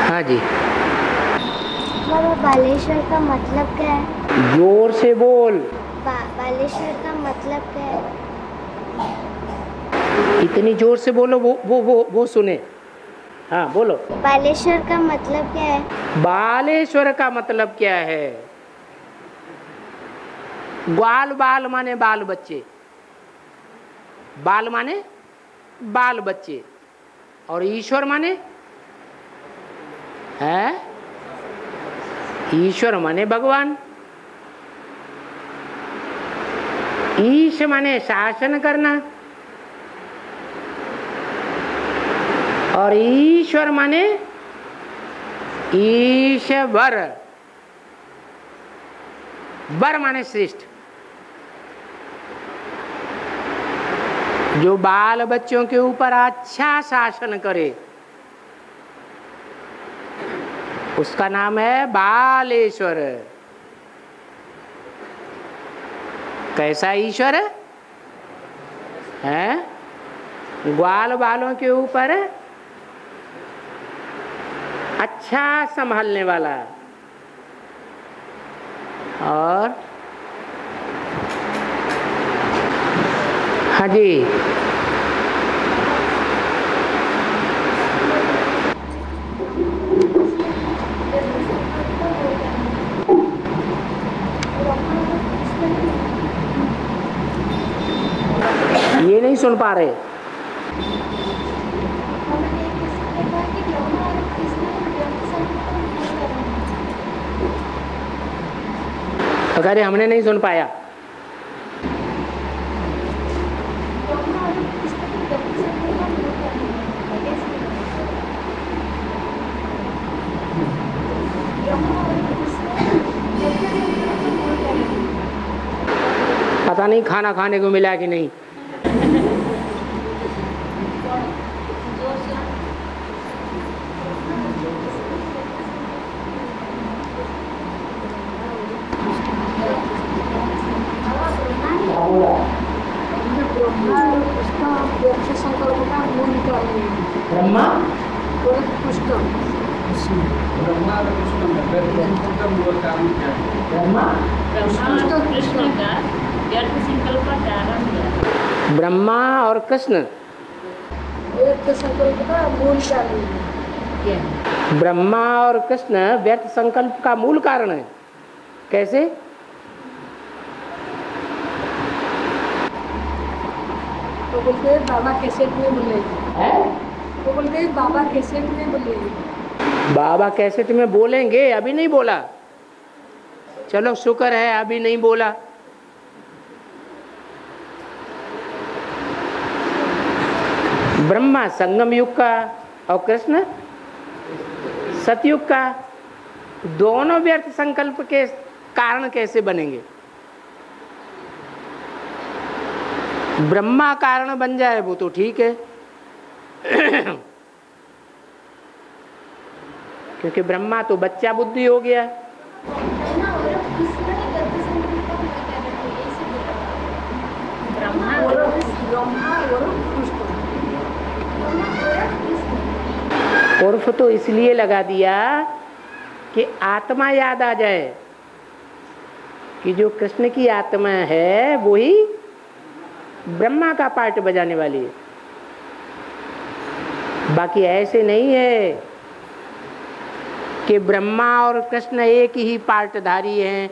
हाँ जी। बाबा बालेश्वर का मतलब क्या है? जोर से बोल। बालेश्वर का मतलब क्या है? इतनी जोर से बोलो वो सुने। हाँ बोलो। बालेश्वर का मतलब क्या है? बालेश्वर का मतलब क्या है? ग्वाल बाल माने बाल बच्चे, बाल माने बाल बच्चे, और ईश्वर माने है, ईश्वर माने भगवान। ईश माने शासन करना, और ईश्वर माने ईश्वर, वर माने श्रेष्ठ। जो बाल बच्चों के ऊपर अच्छा शासन करे उसका नाम है बालेश्वर। कैसा ईश्वर है? ग्वाल बालों के ऊपर अच्छा संभालने वाला। और हाँ जी, ये नहीं सुन पा रहे? अरे हमने नहीं सुन पाया। पता नहीं खाना खाने को मिला कि नहीं। ब्रह्मा और कृष्ण, ब्रह्मा और कृष्ण में का मूल कारण क्या है? ब्रह्मा कृष्ण का व्यर्थ संकल्प का कारण है। ब्रह्मा और कृष्ण व्यर्थ संकल्प का मूल कारण क्या है? ब्रह्मा और कृष्ण व्यर्थ संकल्प का मूल कारण है। कैसे? तो बोलते हैं बाबा कैसेट में बोले है? तो बोलते हैं बाबा कैसेट में बोले। बाबा कैसेट में बोलेंगे, अभी नहीं बोला। चलो शुक्र है अभी नहीं बोला। ब्रह्मा संगम युग का और कृष्ण सतयुग का। दोनों व्यर्थ संकल्प के कारण कैसे बनेंगे? ब्रह्मा कारण बन जाए वो तो ठीक है क्योंकि ब्रह्मा तो बच्चा बुद्धि हो गया। उर्फ तो इसलिए लगा दिया कि आत्मा याद आ जाए कि जो कृष्ण की आत्मा है वही ब्रह्मा का पार्ट बजाने वाली है। बाकी ऐसे नहीं है कि ब्रह्मा और कृष्ण एक ही पार्टधारी हैं,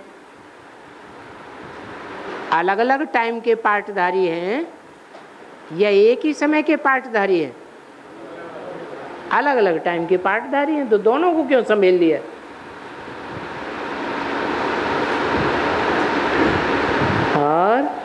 अलग अलग टाइम के पार्टधारी हैं, या एक ही समय के पार्टधारी हैं। अलग अलग टाइम के पार्टधारी हैं, तो दोनों को क्यों संभेल लिया? और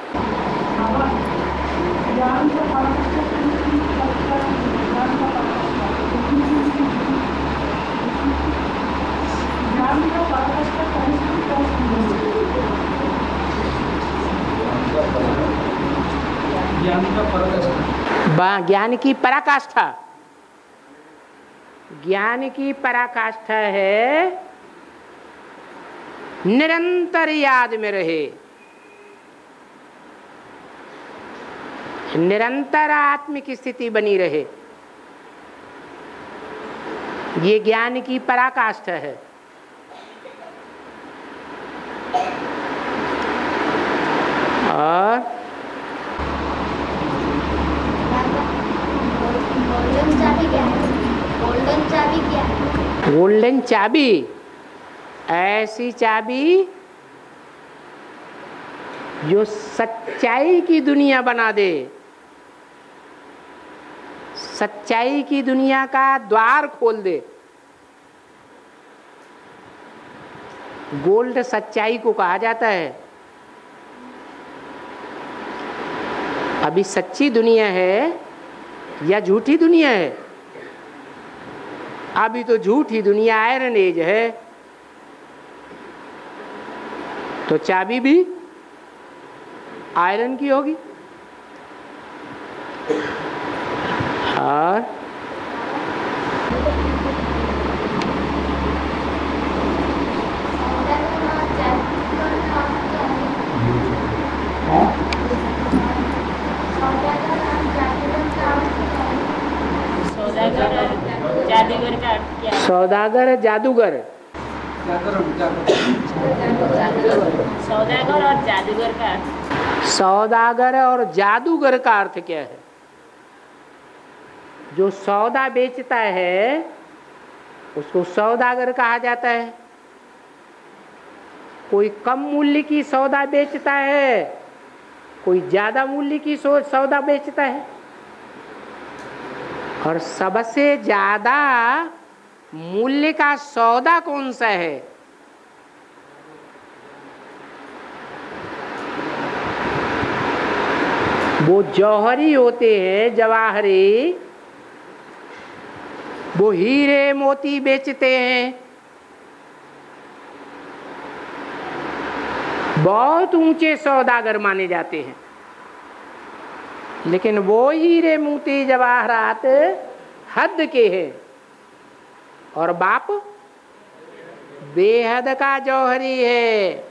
ज्ञान की पराकाष्ठा, ज्ञान की पराकाष्ठा है निरंतर याद में रहे, निरंतर आत्मिक स्थिति बनी रहे। ये ज्ञान की पराकाष्ठा है। और गोल्डन चाबी क्या है? गोल्डन चाबी क्या है? गोल्डन चाबी ऐसी चाबी जो सच्चाई की दुनिया बना दे, सच्चाई की दुनिया का द्वार खोल दे। गोल्ड सच्चाई को कहा जाता है। अभी सच्ची दुनिया है या झूठी दुनिया है? अभी तो झूठी दुनिया आयरन एज है, तो चाबी भी आयरन की होगी। और सौदागर और जादूगर का अर्थ क्या है? सौदागर जादूगर, सौदागर और जादूगर का अर्थ? सौदागर और जादूगर का अर्थ क्या है? जो सौदा बेचता है उसको सौदागर कहा जाता है। कोई कम मूल्य की सौदा बेचता है, कोई ज्यादा मूल्य की सौदा बेचता है। और सबसे ज्यादा मूल्य का सौदा कौन सा है? वो जौहरी होते हैं, जवाहरी। वो हीरे मोती बेचते हैं, बहुत ऊंचे सौदागर माने जाते हैं। लेकिन वो हीरे मोती जवाहरात हद के हैं, और बाप बेहद का जौहरी है।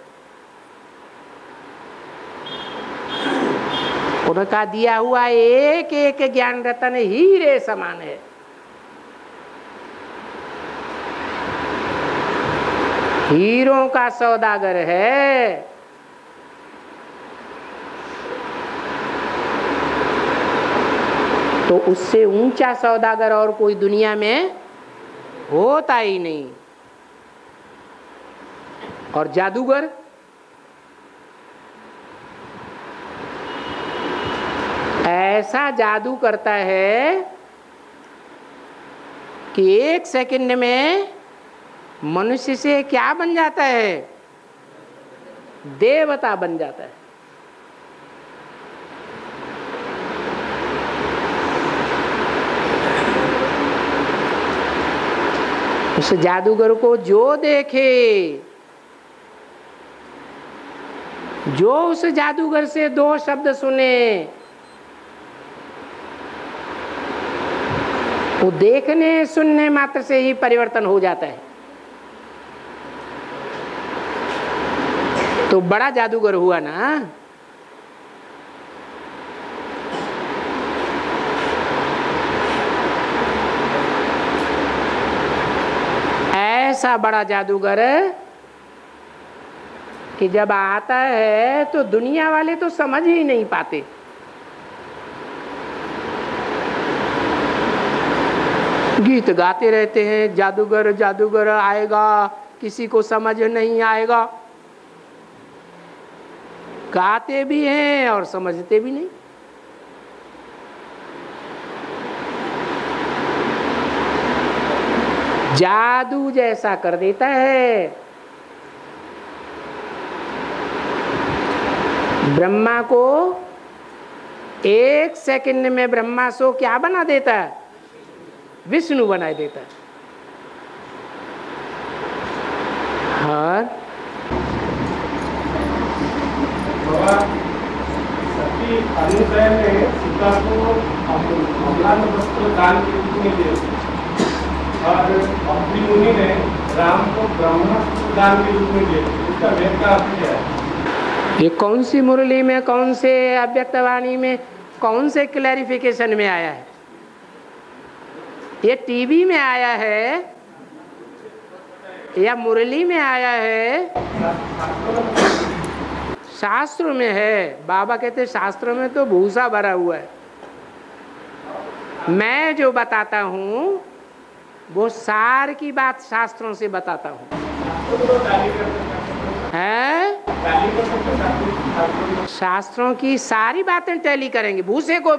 उनका दिया हुआ एक एक ज्ञान रतन हीरे समान है। हीरों का सौदागर है। तो उससे ऊंचा सौदागर और कोई दुनिया में होता ही नहीं। और जादूगर ऐसा जादू करता है कि एक सेकंड में मनुष्य से क्या बन जाता है? देवता बन जाता है। उस जादूगर को जो देखे, जो उस जादूगर से दो शब्द सुने, वो देखने सुनने मात्र से ही परिवर्तन हो जाता है। तो बड़ा जादूगर हुआ ना। ऐसा बड़ा जादूगर कि जब आता है तो दुनिया वाले तो समझ ही नहीं पाते। गीत गाते रहते हैं, जादूगर जादूगर आएगा, किसी को समझ नहीं आएगा। गाते भी हैं और समझते भी नहीं। जादू जैसा कर देता है। ब्रह्मा को एक सेकंड में ब्रह्मा सो क्या बना देता है? विष्णु बना देता है। और सती अनुदय ने सीता को अम्लान वस्त्र दान के रूप में दिए और अत्रि मुनि ने राम को ब्रह्मास्त्र दान के रूप में दिए। इसका वेद का अर्थ क्या है? ये कौन सी मुरली में, कौन से अव्यक्तवाणी में, कौन से क्लैरिफिकेशन में आया है? ये टीवी में आया है या मुरली में आया है? शास्त्र में है। बाबा कहते शास्त्र में तो भूसा भरा हुआ है। मैं जो बताता हूँ वो सार की बात शास्त्रों से बताता हूँ। है शास्त्रों की सारी बातें टैली करेंगे। भूसे को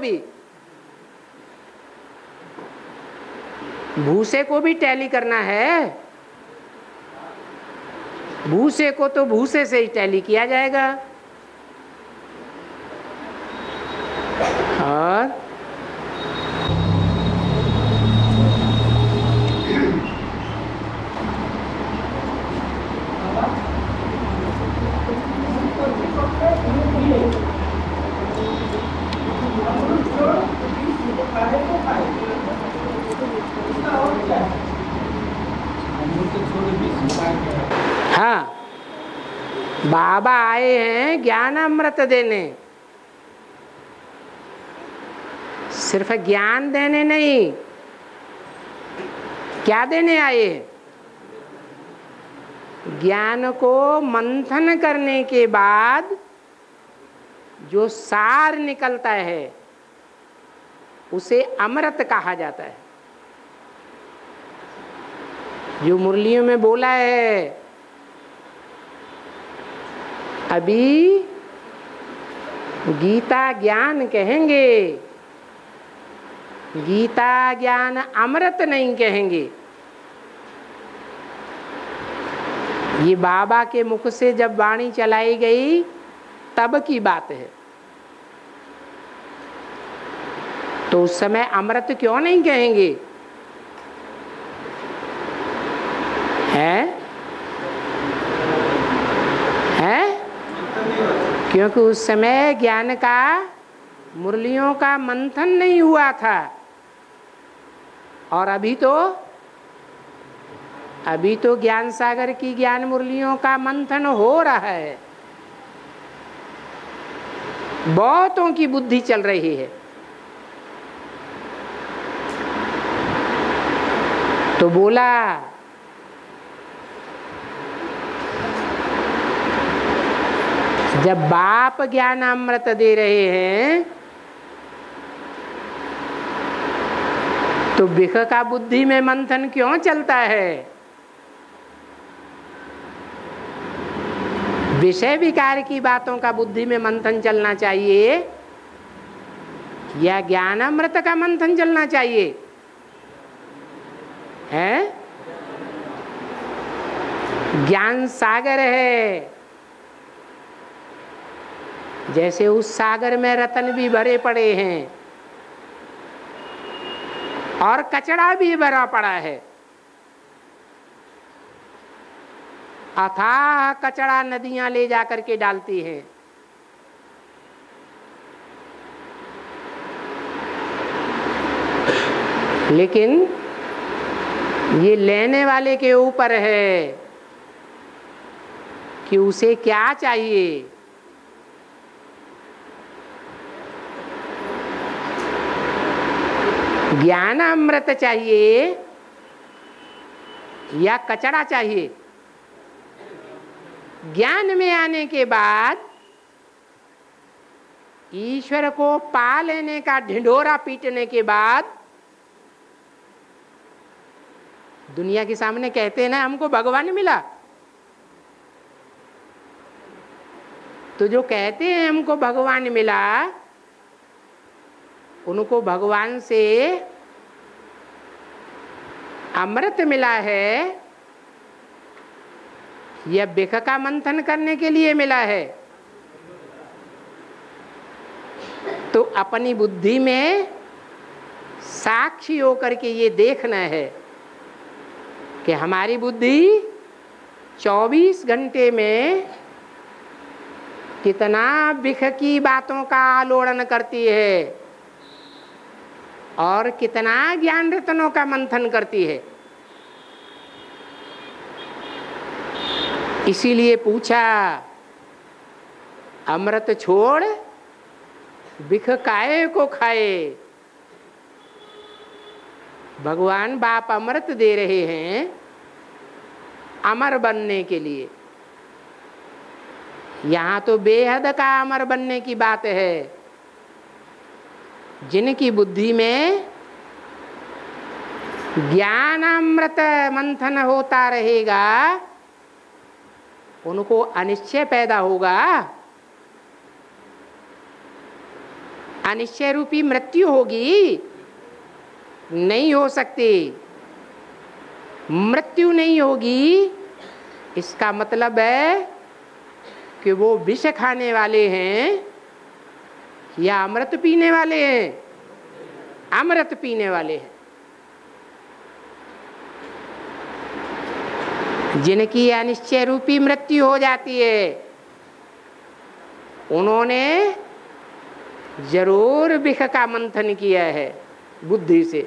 भी टैली करना है। भूसे को तो भूसे से ही टैली किया जाएगा। और हाँ, बाबा आए हैं ज्ञान अमृत देने, सिर्फ ज्ञान देने नहीं। क्या देने आए? ज्ञान को मंथन करने के बाद जो सार निकलता है उसे अमृत कहा जाता है। जो मुरलियों में बोला है, अभी गीता ज्ञान कहेंगे, गीता ज्ञान अमृत नहीं कहेंगे। ये बाबा के मुख से जब वाणी चलाई गई तब की बात है। तो उस समय अमृत क्यों नहीं कहेंगे? है क्योंकि उस समय ज्ञान का, मुरलियों का मंथन नहीं हुआ था। और अभी तो ज्ञान सागर की ज्ञान मुरलियों का मंथन हो रहा है। बहुतों की बुद्धि चल रही है। तो बोला जब बाप ज्ञान अमृत दे रहे हैं तो बिख का बुद्धि में मंथन क्यों चलता है? विषय विकार की बातों का बुद्धि में मंथन चलना चाहिए या ज्ञान अमृत का मंथन चलना चाहिए? है ज्ञान सागर है, जैसे उस सागर में रतन भी भरे पड़े हैं और कचरा भी भरा पड़ा है। अथाह कचरा नदियां ले जाकर के डालती हैं। लेकिन ये लेने वाले के ऊपर है कि उसे क्या चाहिए। ज्ञान अमृत चाहिए या कचरा चाहिए? ज्ञान में आने के बाद ईश्वर को पा लेने का ढिंढोरा पीटने के बाद दुनिया के सामने कहते हैं ना हमको भगवान मिला। तो जो कहते हैं हमको भगवान मिला, उनको भगवान से अमृत मिला है या बिख का मंथन करने के लिए मिला है? तो अपनी बुद्धि में साक्षी होकर के ये देखना है कि हमारी बुद्धि 24 घंटे में कितना बिख की बातों का आलोड़न करती है और कितना ज्ञान रत्नों का मंथन करती है। इसीलिए पूछा, अमृत छोड़ बिख काहे को खाए? भगवान बाप अमृत दे रहे हैं अमर बनने के लिए। यहाँ तो बेहद का अमर बनने की बात है। जिनकी बुद्धि में ज्ञान अमृत मंथन होता रहेगा उनको अनिश्चय पैदा होगा। अनिश्चय रूपी मृत्यु होगी, नहीं हो सकती। मृत्यु नहीं होगी इसका मतलब है कि वो विष खाने वाले हैं या अमृत पीने वाले हैं। अमृत पीने वाले हैं। जिनकी अनिश्चय रूपी मृत्यु हो जाती है उन्होंने जरूर विष का मंथन किया है बुद्धि से,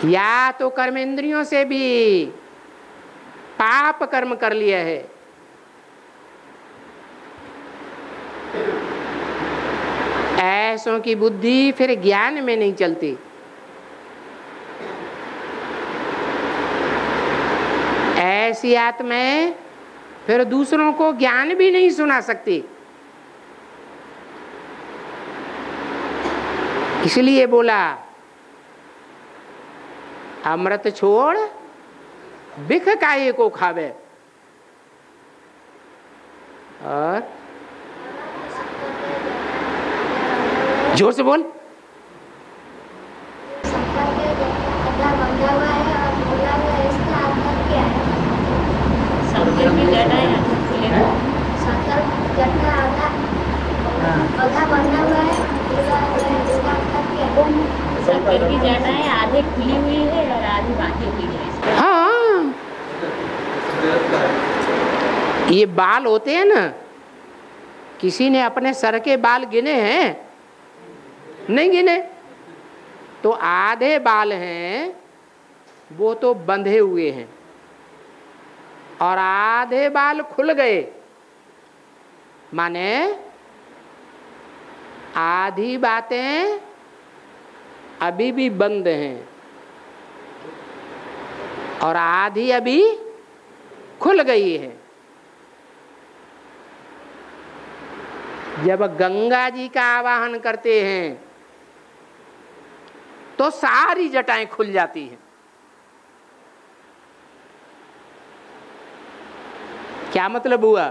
या तो कर्मेंद्रियों से भी पाप कर्म कर लिया है। ऐसों की बुद्धि फिर ज्ञान में नहीं चलती। ऐसी आत्माएं फिर दूसरों को ज्ञान भी नहीं सुना सकती। इसलिए बोला अमृत छोड़ बिख काहे को खावे। और जोर से बोल। शंकर की जटा शंकर की जटाएं आधे खुली हुई है और आधी बाकी हुई है। हाँ, ये बाल होते हैं ना, किसी ने अपने सर के बाल गिने हैं? नहीं गिने। तो आधे बाल हैं वो तो बंधे हुए हैं और आधे बाल खुल गए, माने आधी बातें अभी भी बंद हैं और आधी अभी खुल गई है। जब गंगा जी का आवाहन करते हैं तो सारी जटाएं खुल जाती हैं। क्या मतलब हुआ?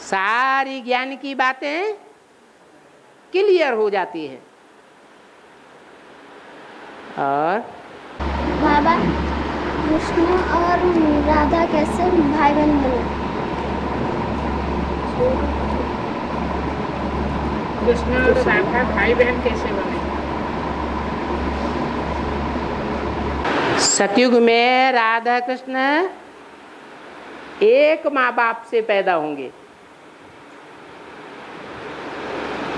सारी ज्ञान की बातें क्लियर हो जाती हैं। और बाबा कृष्ण और राधा कैसे भाई बहन बने? कृष्ण और राधा भाई बहन कैसे बने? सतयुग में राधा कृष्ण एक माँ बाप से पैदा होंगे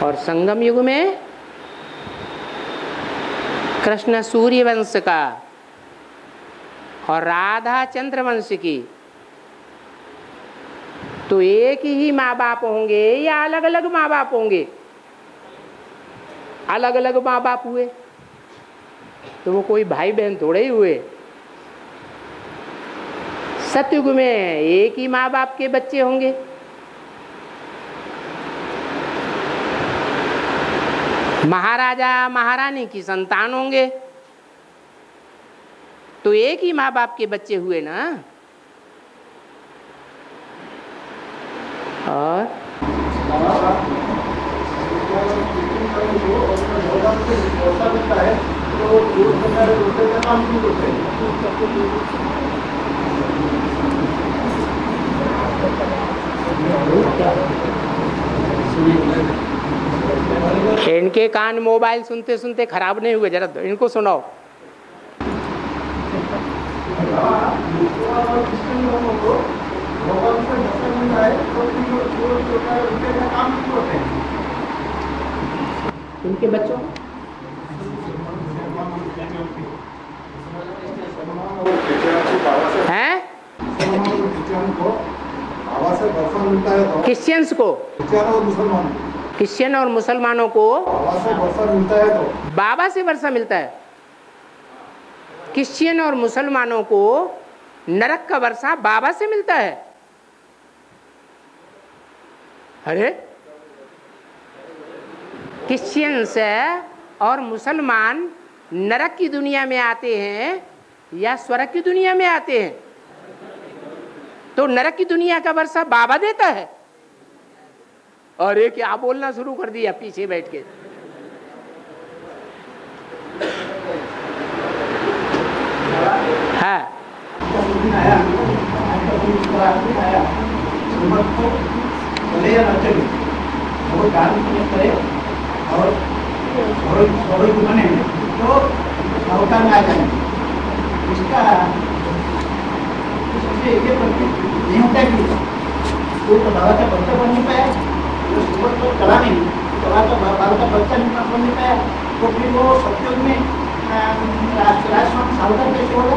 और संगम युग में कृष्ण सूर्य वंश का और राधा चंद्र वंश की। तो एक ही माँ बाप होंगे या अलग अलग माँ बाप होंगे? अलग अलग माँ बाप हुए तो वो कोई भाई बहन थोड़े ही हुए। सतयुग में एक ही माँ बाप के बच्चे होंगे। महाराजा महारानी की संतान होंगे तो एक ही माँ बाप के बच्चे हुए ना। और इनके कान मोबाइल सुनते सुनते खराब नहीं हुए, जरा इनको सुनाओ। इनके बच्चों हैं? क्रिश्चियंस को, क्रिश्चियन और मुसलमानों को बाबा से वर्षा मिलता है तो बाबा से वर्षा मिलता है। क्रिश्चियन और मुसलमानों को नरक का वर्षा बाबा से मिलता है। अरे क्रिश्चियन से और मुसलमान नरक की दुनिया में आते हैं या स्वर्ग की दुनिया में आते हैं? तो नरक की दुनिया का वर्षा बाबा देता है। अरे क्या बोलना शुरू कर दिया पीछे बैठ के। हाँ नहीं होता है कि तो बाबा का बच्चा बन नहीं पाया, तो सुबह तो चला नहीं, बाबा का बच्चा नहीं बन नहीं पाया, तो फिर वो सत्युग में राजस्वामी सावधान कैसे होगा?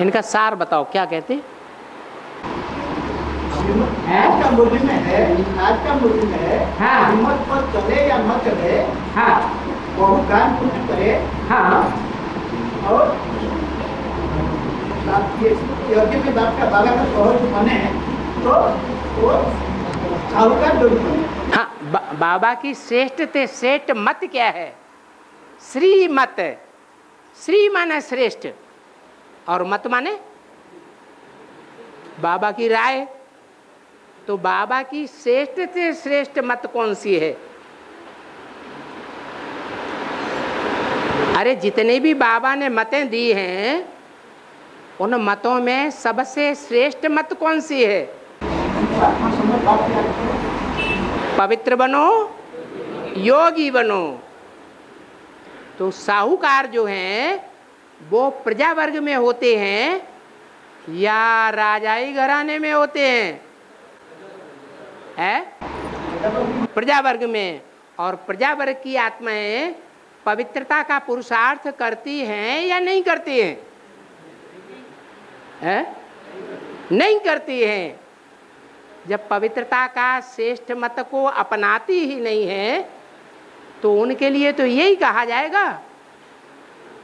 इनका सार बताओ क्या कहते? आज का मुद्दे में है, आज का मुद्दे में है, हाँ। हिम्मत पर चले या न चले, हाँ बहुत दान पुण्य करे, हाँ और यज्ञ में बाबा का सहज बने तो वो साहूकार लोग बने। हाँ बाबा की श्रेष्ठ ते श्रेष्ठ मत क्या है? श्री मत। श्री माने श्रेष्ठ और मत माने बाबा की राय। तो बाबा की श्रेष्ठ से श्रेष्ठ मत कौन सी है? अरे जितने भी बाबा ने मतें दी हैं उन मतों में सबसे श्रेष्ठ मत कौन सी है? पवित्र बनो, योगी बनो। तो साहूकार जो हैं वो प्रजा वर्ग में होते हैं या राजाई घराने में होते हैं? प्रजा वर्ग में। और प्रजा वर्ग की आत्माएं पवित्रता का पुरुषार्थ करती हैं या नहीं करती हैं? नहीं करती हैं। जब पवित्रता का श्रेष्ठ मत को अपनाती ही नहीं है तो उनके लिए तो यही कहा जाएगा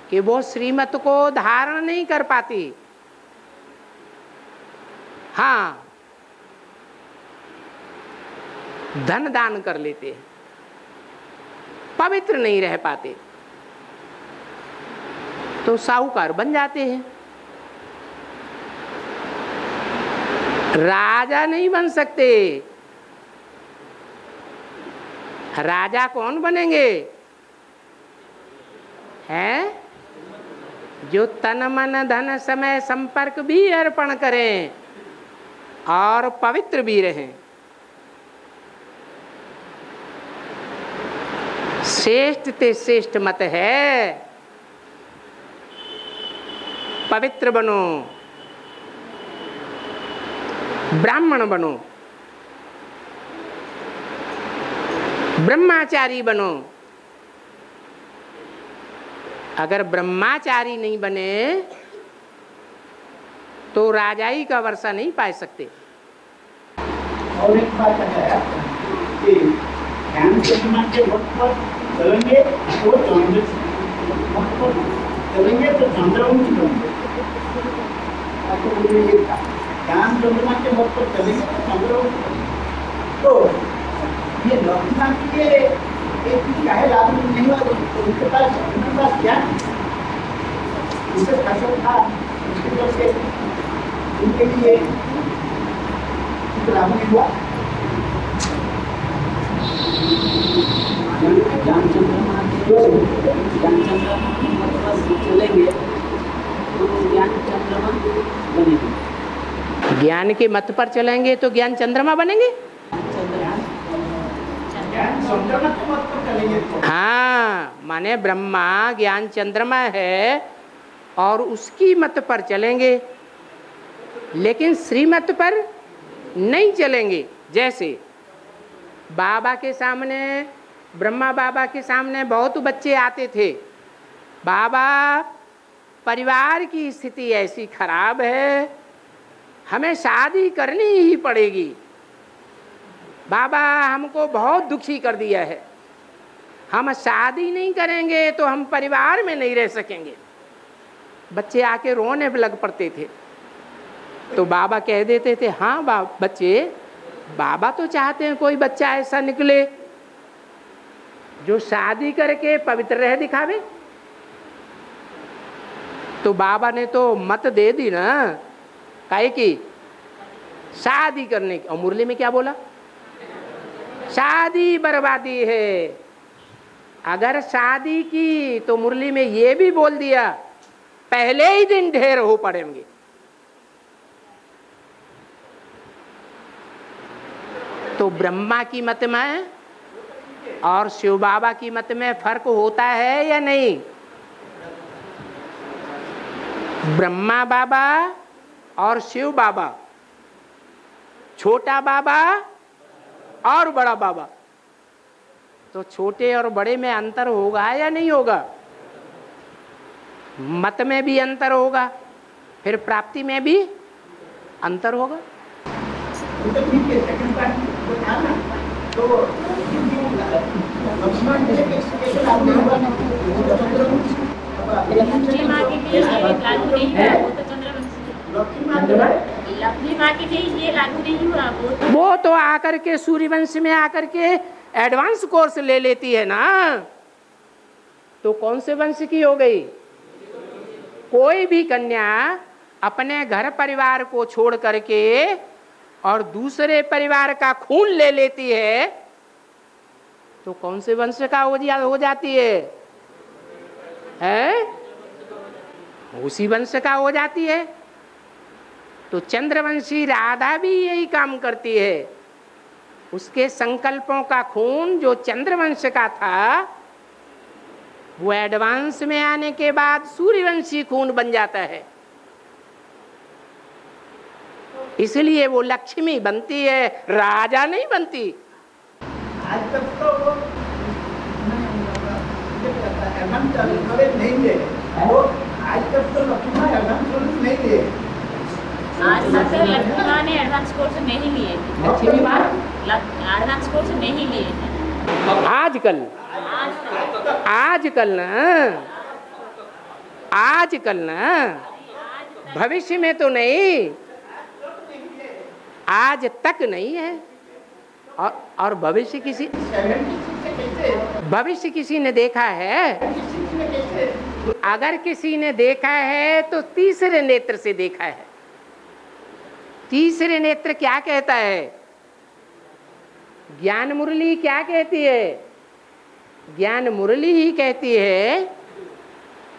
कि वो श्रीमत को धारण नहीं कर पाती। हाँ, धन दान कर लेते हैं, पवित्र नहीं रह पाते, तो साहूकार बन जाते हैं। राजा नहीं बन सकते। राजा कौन बनेंगे? हैं जो तन मन धन समय संपर्क भी अर्पण करें और पवित्र भी रहें। श्रेष्ठ ते श्रेष्ठ मत है पवित्र बनो, ब्राह्मण बनो, ब्रह्मचारी बनो। अगर ब्रह्मचारी नहीं बने तो राजाई का वर्षा नहीं पा सकते। और एक बात है कि ज्ञान के वक्त पर चलेंगे तो चंद्र चलेंगे तो चंद्रवंशी बनेंगे। आपको बोलिए ये था ज्ञान चंद्रमा के वक्त पर चलेंगे तो चंद्रवंशी। तो ये लक्षणा के एक चीज का है लाभ नहीं हुआ तो उनके पास क्या उनसे फसल था, उसके वजह से उनके लिए लाभ नहीं हुआ। ज्ञान चंद्रमा चलेंगे तो ज्ञान चंद्रमा बनेंगे। ज्ञान के मत पर चलेंगे तो ज्ञान चंद्रमा बनेंगे। हाँ, माने ब्रह्मा ज्ञान चंद्रमा है और उसकी मत पर चलेंगे, लेकिन श्रीमत पर नहीं चलेंगे। जैसे बाबा के सामने, ब्रह्मा बाबा के सामने बहुत बच्चे आते थे। बाबा, परिवार की स्थिति ऐसी खराब है, हमें शादी करनी ही पड़ेगी। बाबा हमको बहुत दुखी कर दिया है, हम शादी नहीं करेंगे तो हम परिवार में नहीं रह सकेंगे। बच्चे आके रोने लग पड़ते थे तो बाबा कह देते थे, हाँ बच्चे, बाबा तो चाहते हैं कोई बच्चा ऐसा निकले जो शादी करके पवित्र रह दिखावे। तो बाबा ने तो मत दे दी ना, काहे की शादी करने की। और मुरली में क्या बोला? शादी बर्बादी है। अगर शादी की तो मुरली में ये भी बोल दिया, पहले ही दिन ढेर हो पड़ेंगे। तो ब्रह्मा की मत में और शिव बाबा की मत में फर्क होता है या नहीं? ब्रह्मा बाबा और शिव बाबा, छोटा बाबा और बड़ा बाबा, तो छोटे और बड़े में अंतर होगा या नहीं होगा? मत में भी अंतर होगा, फिर प्राप्ति में भी अंतर होगा। तो ठीक है, सेकंड पार्ट तो था ना, तो लक्ष्मण कैसे लागू हुआ? लक्ष्मी माँ के लिए ये लागू नहीं हुआ, वो तो चंद्रवंशी। लक्ष्मी माँ के लिए ये लागू नहीं हुआ, वो तो आकर के सूर्यवंश में आकर के एडवांस कोर्स ले लेती है ना। तो कौन से वंश की हो गई? कोई भी कन्या अपने घर परिवार को छोड़ करके और दूसरे परिवार का खून ले लेती है तो कौन से वंश का हो जाती है? उसी वंश का हो जाती है। तो चंद्रवंशी राधा भी यही काम करती है। उसके संकल्पों का खून जो चंद्रवंश का था वो एडवांस में आने के बाद सूर्यवंशी खून बन जाता है। इसलिए वो लक्ष्मी बनती है, राजा नहीं बनती। आज तक तो वो नहीं दे, वो आज तक तो लक्ष्मण एडवांस नहीं दे। आज तक लक्ष्मी माँ ने एडवांस कोर्स नहीं लिए, लक्ष्मी माँ एडवांस कोर्स नहीं लिए। आजकल ना, भविष्य में तो नहीं, आज तक नहीं है। और भविष्य किसी ने देखा है? अगर किसी ने देखा है तो तीसरे नेत्र से देखा है। तीसरे नेत्र क्या कहता है? ज्ञान मुरली क्या कहती है? ज्ञान मुरली ही कहती है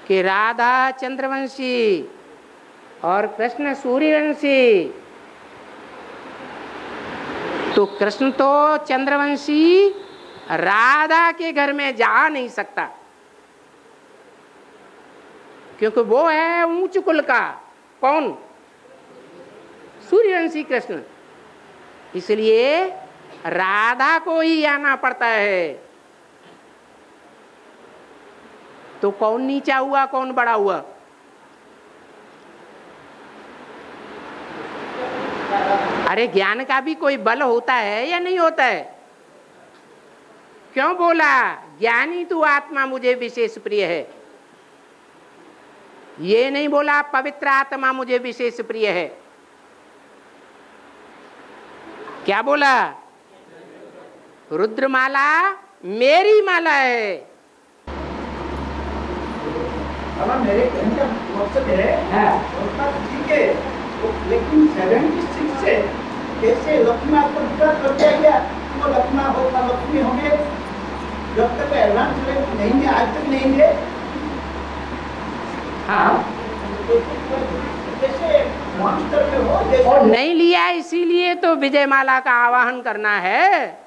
कि राधा चंद्रवंशी और कृष्ण सूर्यवंशी। तो कृष्ण तो चंद्रवंशी राधा के घर में जा नहीं सकता, क्योंकि वो है ऊंच कुल का। कौन? सूर्यवंशी कृष्ण। इसलिए राधा को ही आना पड़ता है। तो कौन नीचा हुआ, कौन बड़ा हुआ? अरे ज्ञान का भी कोई बल होता है या नहीं होता है? क्यों बोला ज्ञानी तू आत्मा मुझे विशेष प्रिय है? ये नहीं बोला पवित्र आत्मा मुझे विशेष प्रिय है। क्या बोला? रुद्रमाला मेरी माला है। अब मेरे कहने का मकसद है, ठीक है, लेकिन 76 से कैसे लक्ष्मण को कर दिया गया? वो लक्ष्मण होगा, लक्ष्मी होंगे, जब तक एडवांस नहीं है, आज तक नहीं है। हाँ, जैसे मॉन्स्टर में हो, जैसे और नहीं लिया, इसीलिए तो विजयमाला का आवाहन करना है।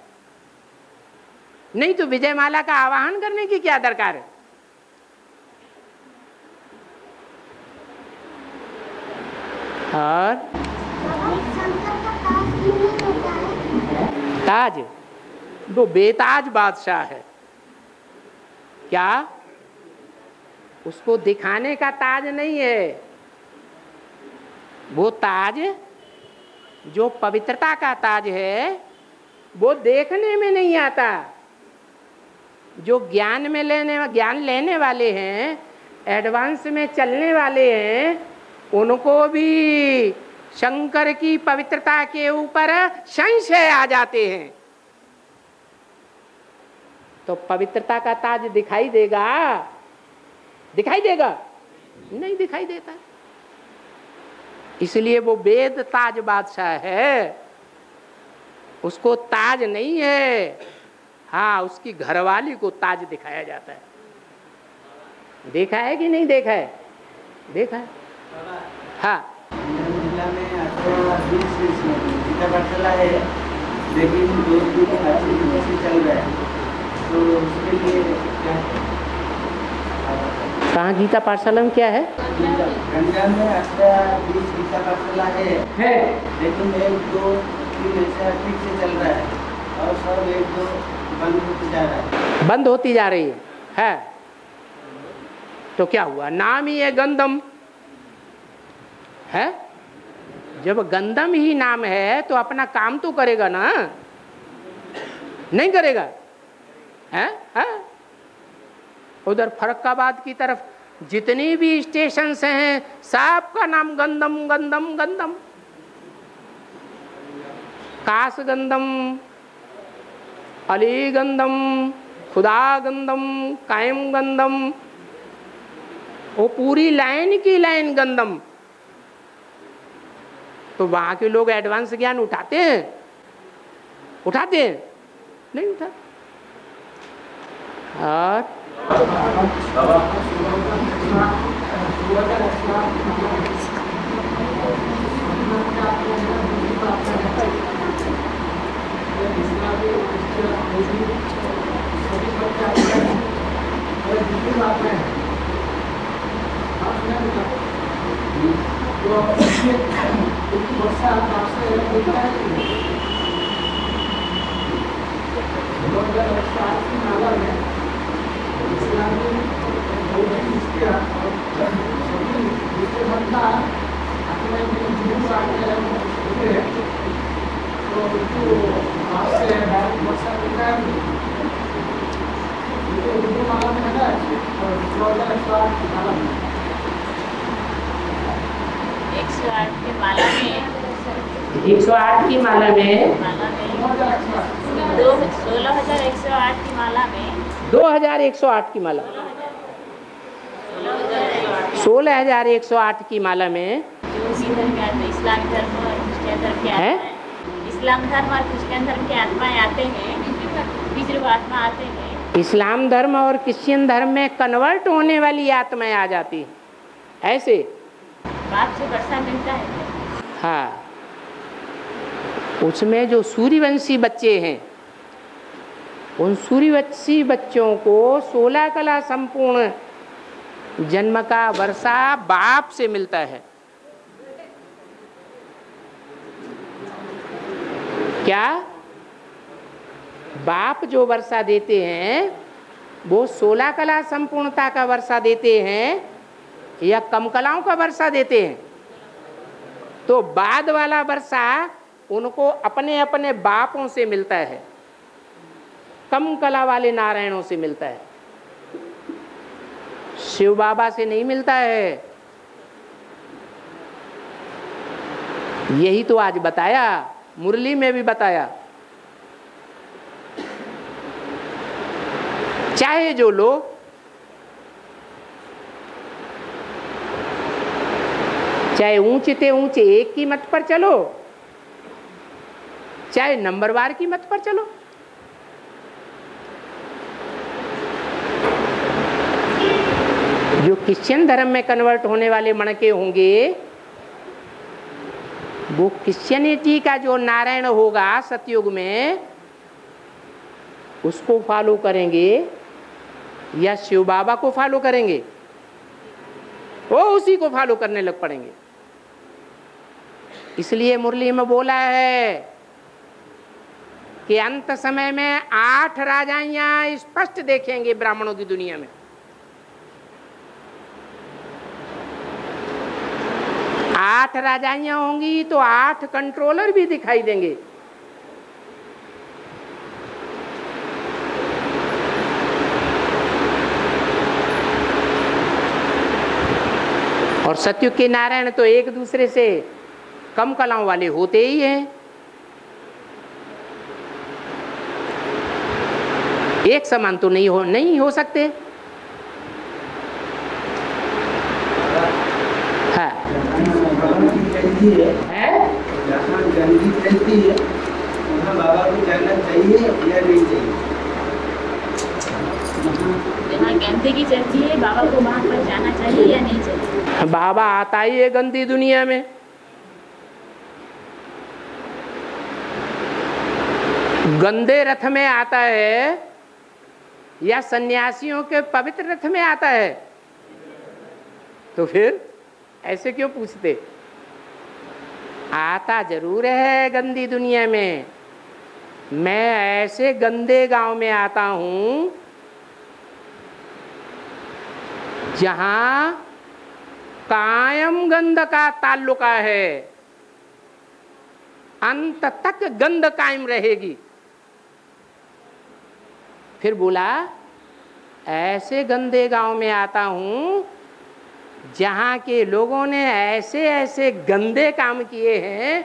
नहीं तो विजयमाला का आवाहन करने की क्या दरकार है? और ताज, वो बेताज बादशाह है। क्या? उसको दिखाने का ताज नहीं है। वो ताज जो पवित्रता का ताज है वो देखने में नहीं आता। जो ज्ञान लेने वाले हैं, एडवांस में चलने वाले हैं, उनको भी शंकर की पवित्रता के ऊपर संशय आ जाते हैं। तो पवित्रता का ताज दिखाई देगा? दिखाई देगा? नहीं दिखाई देता। इसलिए वो वेद ताज बादशाह है, उसको ताज नहीं है। हाँ, उसकी घरवाली को ताज दिखाया जाता है। देखा है कि नहीं देखा है? देखा है। हाँ, जिला में गीता पाठशाला है, लेकिन 2 दिन से चल रहा है, तो उसके लिए क्या है? कहाँ गीता पाठशाला में क्या है? गंजा में 18-20 गीता पाठशाला है, लेकिन 1-2 दिन ऐसा ठीक से चल रहा है और सब 1-2 बंद होती जा रहा है। बंद होती जा रही है। तो क्या हुआ? नाम ही है गंधम है। जब गंधम ही नाम है तो अपना काम तो करेगा ना, नहीं करेगा? है? उधर फरक्काबाद की तरफ जितनी भी स्टेशन हैं, सबका नाम गंधम गंधम गंधम। काश गंधम, अली गंधम, खुदा गंधम, कायम गंधम, वो पूरी लाइन की लाइन गंधम। तो वहां के लोग एडवांस ज्ञान उठाते हैं? उठाते हैं? नहीं उठाते। और की माला में 108 की माला में 16,108 की माला में 2108 की माला 16,108 की माला में जो धर्म के आते, इस्लाम धर्म और क्रिश्चियन धर्म के आते हैं, इस्लाम धर्म और क्रिश्चियन धर्म के आत्माएं आते हैं, बीच रूप आत्मा आते हैं। इस्लाम धर्म और क्रिश्चियन धर्म में कन्वर्ट होने वाली आत्माएं आ जाती हैं। ऐसे बाप से वर्षा मिलता है। हाँ, उसमें जो सूर्यवंशी बच्चे हैं, उन सूर्यवंशी बच्चों को 16 कला संपूर्ण जन्म का वर्षा बाप से मिलता है। क्या बाप जो वर्षा देते हैं वो 16 कला संपूर्णता का वर्षा देते हैं या कम कलाओं का वर्षा देते हैं? तो बाद वाला वर्षा उनको अपने अपने बापों से मिलता है, कम कला वाले नारायणों से मिलता है, शिव बाबा से नहीं मिलता है। यही तो आज बताया, मुरली में भी बताया। चाहे जो लोग चाहे ऊंचे ते ऊंचे एक की मत पर चलो, चाहे नंबरवार की मत पर चलो, जो क्रिश्चियन धर्म में कन्वर्ट होने वाले मणके होंगे वो क्रिश्चियनिटी का जो नारायण होगा सतयुग में उसको फॉलो करेंगे या शिव बाबा को फॉलो करेंगे? वो उसी को फॉलो करने लग पड़ेंगे। इसलिए मुरली में बोला है कि अंत समय में 8 राजाइयां स्पष्ट देखेंगे ब्राह्मणों की दुनिया में। 8 राजाइयां होंगी तो 8 कंट्रोलर भी दिखाई देंगे। और सतयुग के नारायण तो एक दूसरे से कम कलाओं वाले होते ही हैं। एक समान तो नहीं हो सकते। हाँ जहाँ गंदगी फैलती है वहाँ बाबा को जाना चाहिए या नहीं चाहिए? जहाँ गंदगी चलती है बाबा को वहाँ पर जाना चाहिए या नहीं चाहिए? बाबा आता ही है गंदी दुनिया में। गंदे रथ में आता है या सन्यासियों के पवित्र रथ में आता है? तो फिर ऐसे क्यों पूछते? आता जरूर है गंदी दुनिया में। मैं ऐसे गंदे गांव में आता हूं जहां कायम गंध का ताल्लुका है, अंत तक गंध कायम रहेगी। फिर बोला ऐसे गंदे गांव में आता हूं जहां के लोगों ने ऐसे ऐसे गंदे काम किए हैं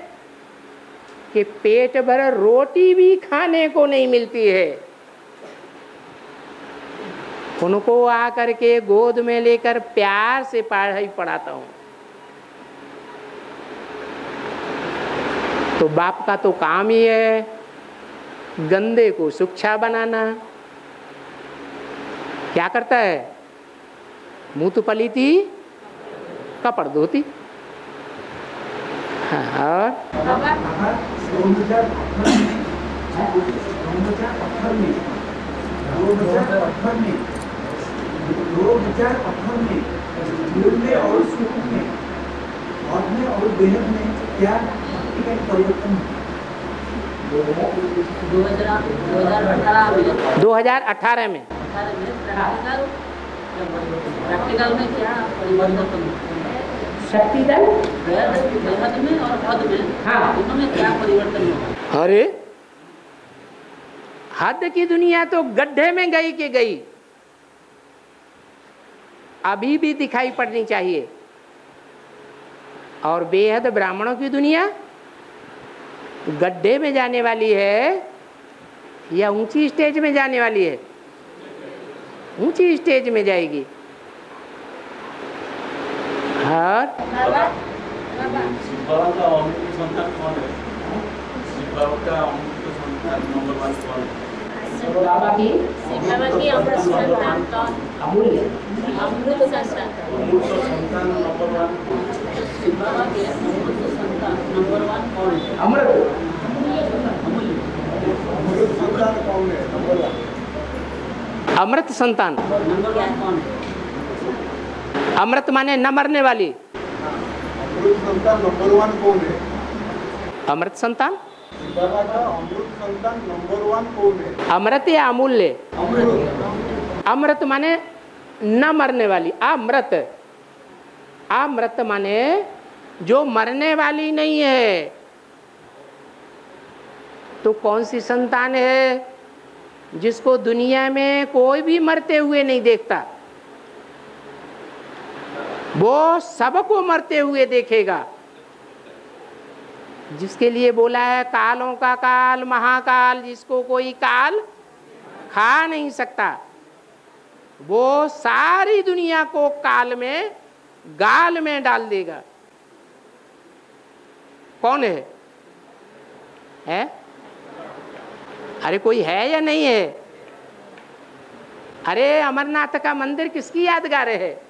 कि पेट भर रोटी भी खाने को नहीं मिलती है। उनको आकर के गोद में लेकर प्यार से पढ़ाई पढ़ाता हूं। तो बाप का तो काम ही है गंदे को सुच्छा बनाना। क्या करता है? मुँह पलीती कपड़ धोती। हाँ, और 2018 में जीवन में और सुख में और में और बेहद में क्या परिवर्तन? 2018 में प्रैक्टिकल में क्या परिवर्तन? शक्ति दल बेहद में और हद में, हाँ, दोनों में क्या परिवर्तन होगा? अरे हद की दुनिया तो गड्ढे में गई कि गई, अभी भी दिखाई पड़नी चाहिए। और बेहद ब्राह्मणों की दुनिया गड्ढे में जाने वाली है या ऊंची स्टेज में जाने वाली है? ऊंची स्टेज में जाएगी। और शिव बाबा का अमृत संतान कौन है? शिव बाबा का अमृत संतान नंबर 1 कौन है? शिव बाबा की अमृत संतान कौन? अमूल्य अमृत संतान। अमृत संतान नंबर 1 शिव बाबा के अमृत संतान नंबर 1 कौन है? अमृत संतान कौन है? नंबर 1 अमृत संतान। नंबर 1 कौन है? अमृत माने न मरने वाली। अमृत संतान नंबर 1 कौन है? अमृत संतान बाबा का अमृत संतान नंबर 1 कौन है? अमृत या अमूल्य? अमृत। अमृत माने न मरने वाली। अमृत, अमृत माने जो मरने वाली नहीं है। तो कौन सी संतान है जिसको दुनिया में कोई भी मरते हुए नहीं देखता? वो सबको मरते हुए देखेगा। जिसके लिए बोला है कालों का काल महाकाल, जिसको कोई काल खा नहीं सकता, वो सारी दुनिया को काल में गाल में डाल देगा। कौन है? अरे कोई है या नहीं है? अरे अमरनाथ का मंदिर किसकी यादगार है?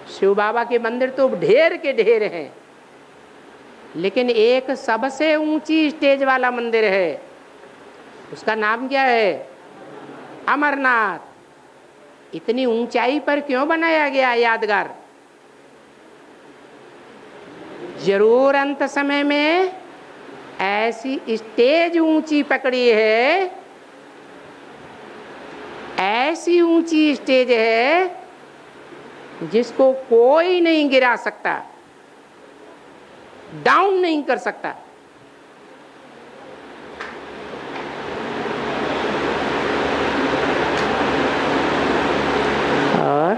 शिव बाबा के मंदिर तो ढेर के ढेर हैं, लेकिन एक सबसे ऊंची स्टेज वाला मंदिर है। उसका नाम क्या है? अमरनाथ। इतनी ऊंचाई पर क्यों बनाया गया यादगार? जरूर अंत समय में ऐसी स्टेज ऊंची पकड़ी है, ऐसी ऊंची स्टेज है जिसको कोई नहीं गिरा सकता, डाउन नहीं कर सकता। और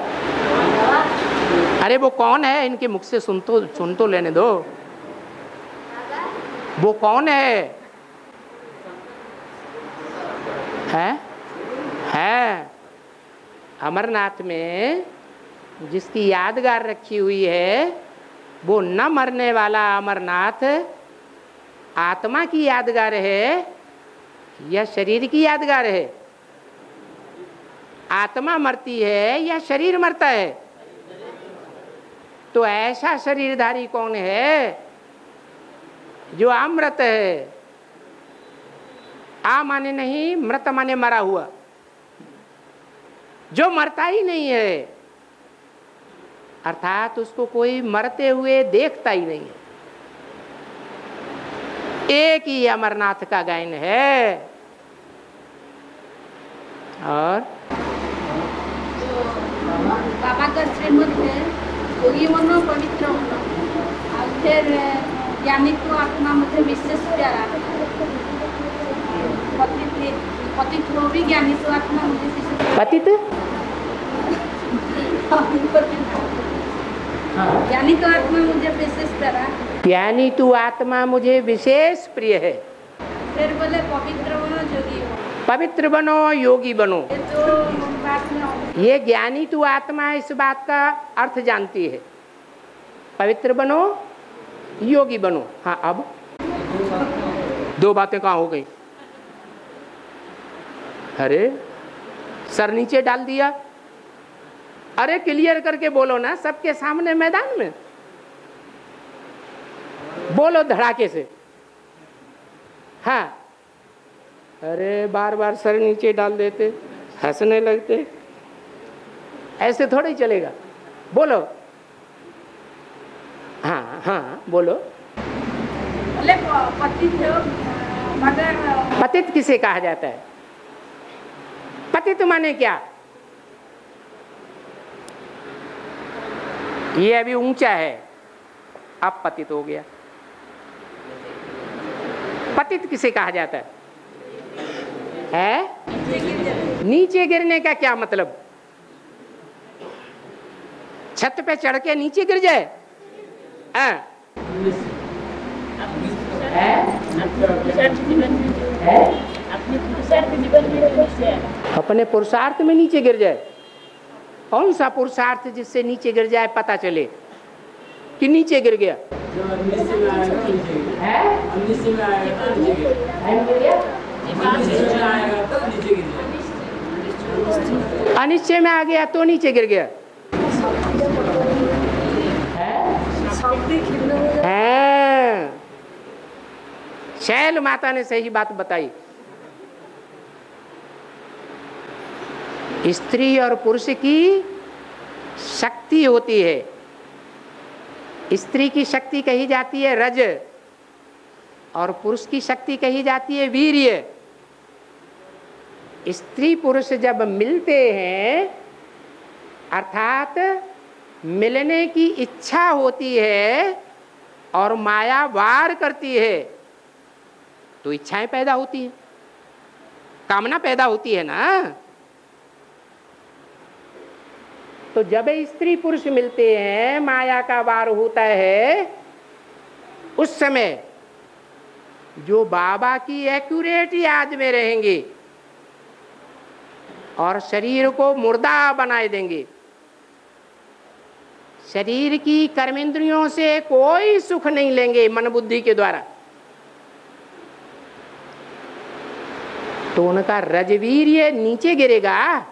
अरे वो कौन है, इनके मुख से सुन तो लेने दो। वो कौन है? है अमरनाथ में जिसकी यादगार रखी हुई है, वो न मरने वाला अमरनाथ आत्मा की यादगार है या शरीर की यादगार है? आत्मा मरती है या शरीर मरता है? तो ऐसा शरीरधारी कौन है जो अमृत है? आ माने नहीं, मृत माने मरा हुआ, जो मरता ही नहीं है, अर्थात उसको कोई मरते हुए देखता ही नहीं है। एक ही अमरनाथ का गायन है। और बाबा का श्रीमत है योगी मनो पवित्र मनो, और फिर ज्ञानी को आत्मा मुझे विशेष प्यारा, पतित वो भी ज्ञानी तो आत्मा मुझे विशेष पतित ज्ञानी तो आत्मा मुझे विशेष प्यारा, ज्ञानी तू आत्मा मुझे विशेष प्रिय है। फिर बोले पवित्र बनो योगी बनो, पवित्र बनो योगी बनो। ये जो बात में ये ज्ञानी तू आत्मा इस बात का अर्थ जानती है। पवित्र बनो योगी बनो। हाँ, अब दो बातें कहाँ हो गई? अरे सर नीचे डाल दिया। अरे क्लियर करके बोलो ना, सबके सामने मैदान में बोलो धड़ाके से। हाँ, अरे बार बार सर नीचे डाल देते, हंसने लगते, ऐसे थोड़ा ही चलेगा। बोलो। हाँ हाँ बोलो। बोले पतित मगर पतित किसे कहा जाता है? पतित माने क्या? ये अभी ऊंचा है, अब पतित हो गया। पतित किसे कहा जाता है? नीचे गिरने का क्या मतलब? छत पे चढ़ के नीचे गिर जाए? अपने पुरुषार्थ में नीचे गिर जाए। कौन सा पुरुषार्थ जिससे नीचे गिर जाए पता चले कि नीचे गिर गया? अनिश्चय में आ गया तो नीचे गिर गया। शैल माता ने सही बात बताई। स्त्री और पुरुष की शक्ति होती है। स्त्री की शक्ति कही जाती है रज, और पुरुष की शक्ति कही जाती है वीर्य। स्त्री पुरुष जब मिलते हैं, अर्थात मिलने की इच्छा होती है और माया वार करती है, तो इच्छाएं पैदा होती हैं, कामना पैदा होती है ना। तो जब स्त्री पुरुष मिलते हैं, माया का वार होता है, उस समय जो बाबा की एक्यूरेट याद में रहेंगे और शरीर को मुर्दा बनाए देंगे, शरीर की कर्मेंद्रियों से कोई सुख नहीं लेंगे मन बुद्धि के द्वारा, तो उनका रजवीर्य नीचे गिरेगा,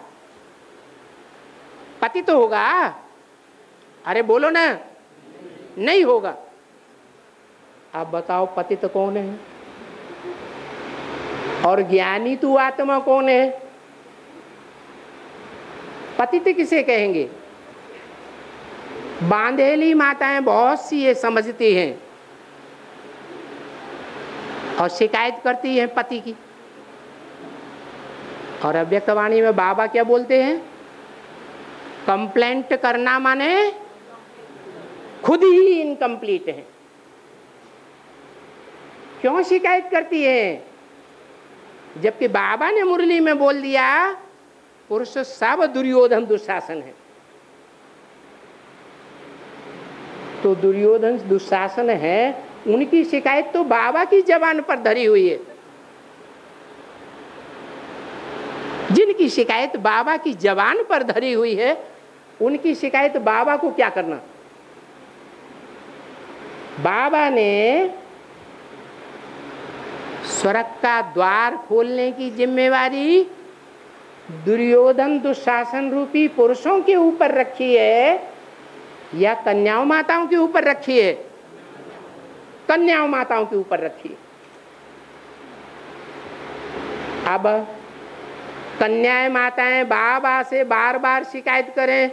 पतित होगा। अरे बोलो ना, नहीं होगा। अब बताओ पतित कौन है और ज्ञानी तू आत्मा कौन है? पतित किसे कहेंगे? बांधेली माताएं बहुत सी ये समझती हैं और शिकायत करती हैं पति की। और अव्यक्तवाणी में बाबा क्या बोलते हैं? कंप्लेंट करना माने खुद ही इनकम्प्लीट है। क्यों शिकायत करती है? जबकि बाबा ने मुरली में बोल दिया पुरुष सब दुर्योधन दुशासन है। तो दुर्योधन दुशासन है, उनकी शिकायत तो बाबा की जबान पर धरी हुई है। जिनकी शिकायत बाबा की जबान पर धरी हुई है, उनकी शिकायत बाबा को क्या करना। बाबा ने स्वर्ग का द्वार खोलने की जिम्मेवारी दुर्योधन दुशासन रूपी पुरुषों के ऊपर रखी है या कन्याओं माताओं के ऊपर रखी है? कन्याओं माताओं के ऊपर रखी है। अब कन्याएं माताएं बाबा से बार बार शिकायत करें,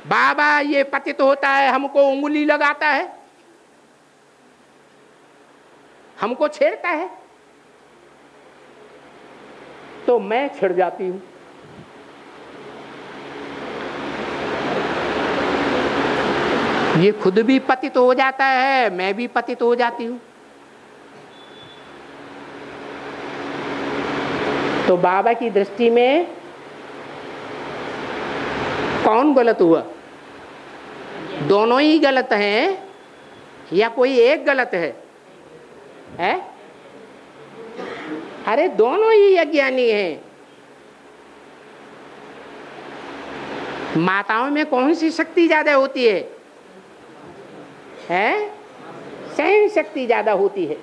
बाबा ये पतित होता है, हमको उंगली लगाता है, हमको छेड़ता है, तो मैं छिड़ जाती हूं। ये खुद भी पतित हो जाता है, मैं भी पतित हो जाती हूं। तो बाबा की दृष्टि में कौन गलत हुआ? दोनों ही गलत हैं या कोई एक गलत है? अरे दोनों ही अज्ञानी हैं। माताओं में कौन सी शक्ति ज्यादा होती है? सहन शक्ति ज्यादा होती है।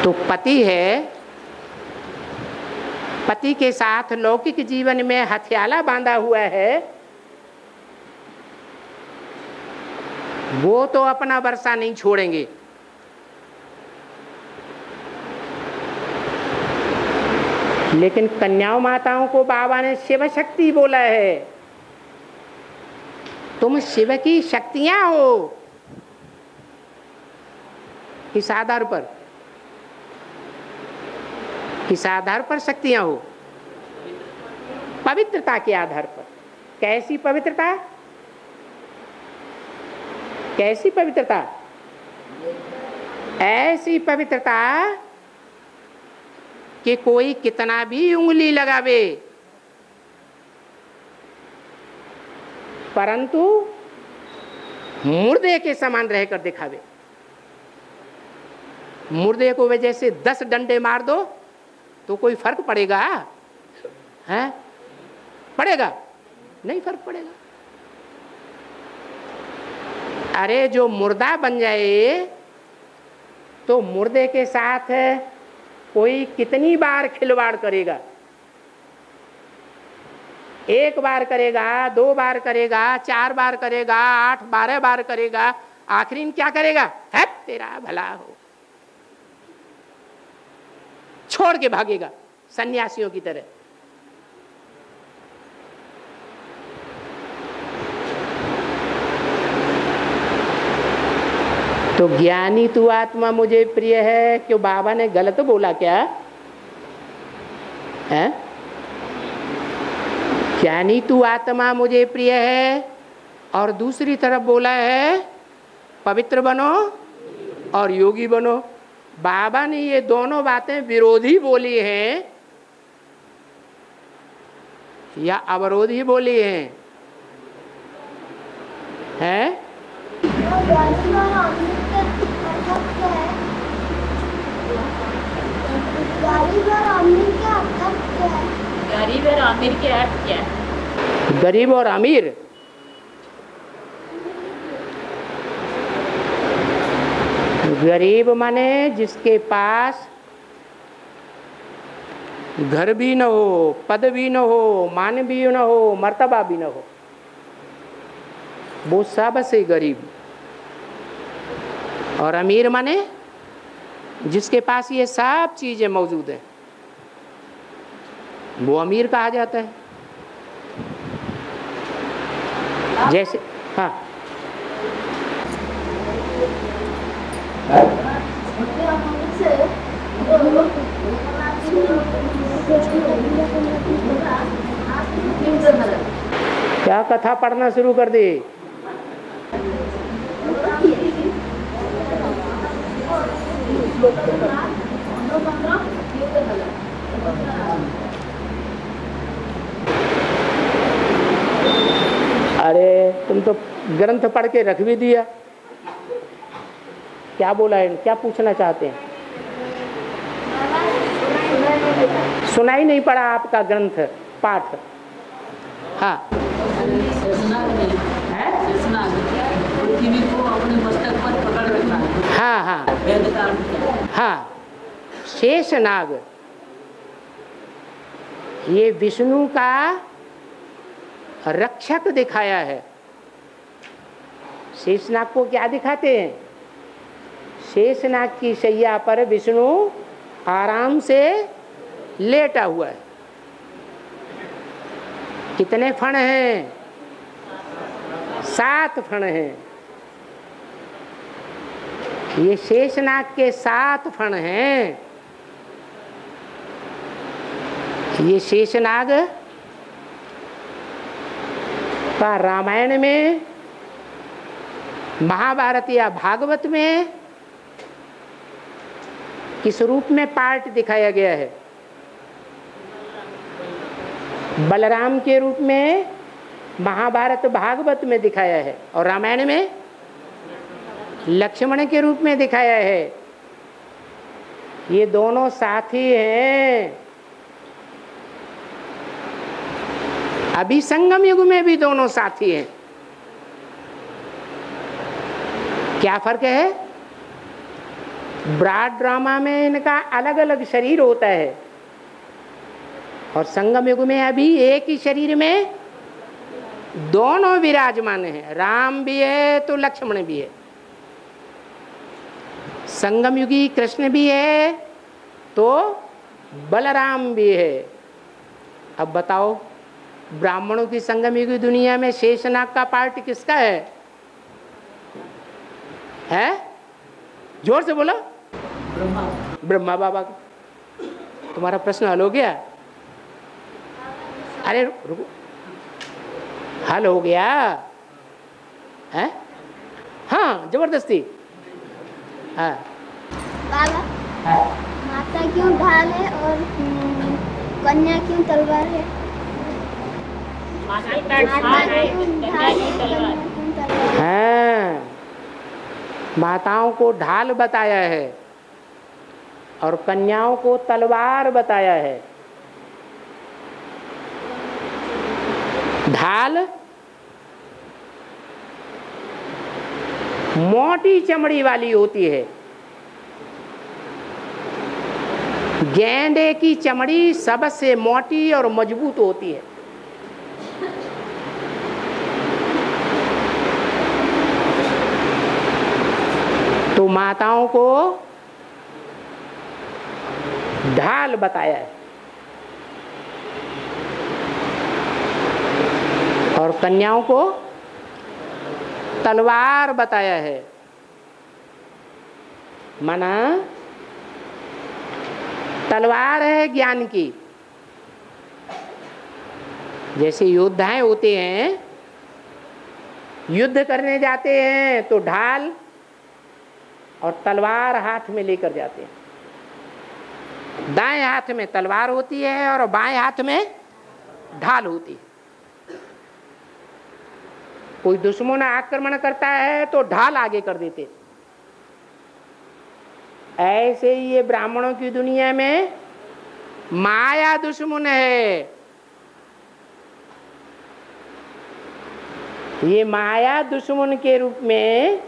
तो पति है, पति के साथ लौकिक जीवन में हथियाला बांधा हुआ है, वो तो अपना वर्षा नहीं छोड़ेंगे। लेकिन कन्याओं माताओं को बाबा ने शिव शक्ति बोला है। तुम शिव की शक्तियां हो। किस आधार पर? किस आधार पर शक्तियां हो? पवित्रता के आधार पर। कैसी पवित्रता? कैसी पवित्रता? ऐसी पवित्रता कि कोई कितना भी उंगली लगावे, परंतु मुर्दे के समान रहकर दिखावे। मुर्दे को वजह से 10 डंडे मार दो तो कोई फर्क पड़ेगा? हैं? पड़ेगा? नहीं फर्क पड़ेगा। अरे जो मुर्दा बन जाए तो मुर्दे के साथ कोई कितनी बार खिलवाड़ करेगा? 1 बार करेगा, 2 बार करेगा, 4 बार करेगा, 8 12 बार करेगा, आखिरी में क्या करेगा? है तेरा भला हो, छोड़ के भागेगा सन्यासियों की तरह। तो ज्ञानी तू आत्मा मुझे प्रिय है, क्यों बाबा ने गलत बोला क्या है? ज्ञानी तू आत्मा मुझे प्रिय है और दूसरी तरफ बोला है पवित्र बनो और योगी बनो। बाबा ने ये दोनों बातें विरोधी बोली हैं या अवरोधी बोली हैं? हैं? गरीब और अमीर के अर्थ क्या है? गरीब और अमीर, गरीब माने जिसके पास घर भी न हो, पद भी न हो, मान भी न हो, मर्तबा भी न हो, वो सबसे गरीब। और अमीर माने जिसके पास ये सब चीजें मौजूद हैं, वो अमीर कहा जाता है। जैसे हाँ, क्या कथा पढ़ना शुरू कर दी? अरे तुम तो ग्रंथ पढ़ के रख भी दिया। क्या बोला है, क्या पूछना चाहते हैं? सुनाई नहीं पड़ा आपका ग्रंथ पाठ। हाँ, पृथ्वी को अपने मस्तक पर पकड़ रखा है। हाँ हाँ वेद का अर्थ क्या है? हाँ, शेषनाग ये विष्णु का रक्षक दिखाया है। शेषनाग को क्या दिखाते हैं? शेषनाग की शैया पर विष्णु आराम से लेटा हुआ है। कितने फण हैं? 7 फण हैं। ये शेषनाग के 7 फण हैं। ये शेषनाग का रामायण में, महाभारत या भागवत में किस रूप में पार्ट दिखाया गया है? बलराम के रूप में महाभारत भागवत में दिखाया है, और रामायण में लक्ष्मण के रूप में दिखाया है। ये दोनों साथी हैं। अभी संगम युग में भी दोनों साथी हैं। क्या फर्क है? ब्रॉड ड्रामा में इनका अलग अलग शरीर होता है, और संगम युग में अभी एक ही शरीर में दोनों विराजमान हैं। राम भी है तो लक्ष्मण भी है। संगम युगी कृष्ण भी है तो बलराम भी है। अब बताओ, ब्राह्मणों की संगम युगी दुनिया में शेषनाग का पार्ट किसका है? जोर से बोलो। ब्रह्मा बाबा का। तुम्हारा प्रश्न हल हो गया? अरे रुको, हल हो गया है? हाँ, जबरदस्ती। हाँ, बाबा, माता क्यों ढाल है और कन्या क्यों तलवार है? माता का ढाल है, कन्या की तलवार। हाँ, माताओं को ढाल बताया है और कन्याओं को तलवार बताया है। ढाल मोटी चमड़ी वाली होती है। गेंडे की चमड़ी सबसे मोटी और मजबूत होती है। तो माताओं को ढाल बताया है और कन्याओं को तलवार बताया है। माना तलवार है ज्ञान की। जैसे योद्धाएं होते हैं, युद्ध करने जाते हैं तो ढाल और तलवार हाथ में लेकर जाते हैं। दाएं हाथ में तलवार होती है और बाएं हाथ में ढाल होती है। कोई दुश्मन आक्रमण करता है तो ढाल आगे कर देते। ऐसे ही ये ब्राह्मणों की दुनिया में माया दुश्मन है। ये माया दुश्मन के रूप में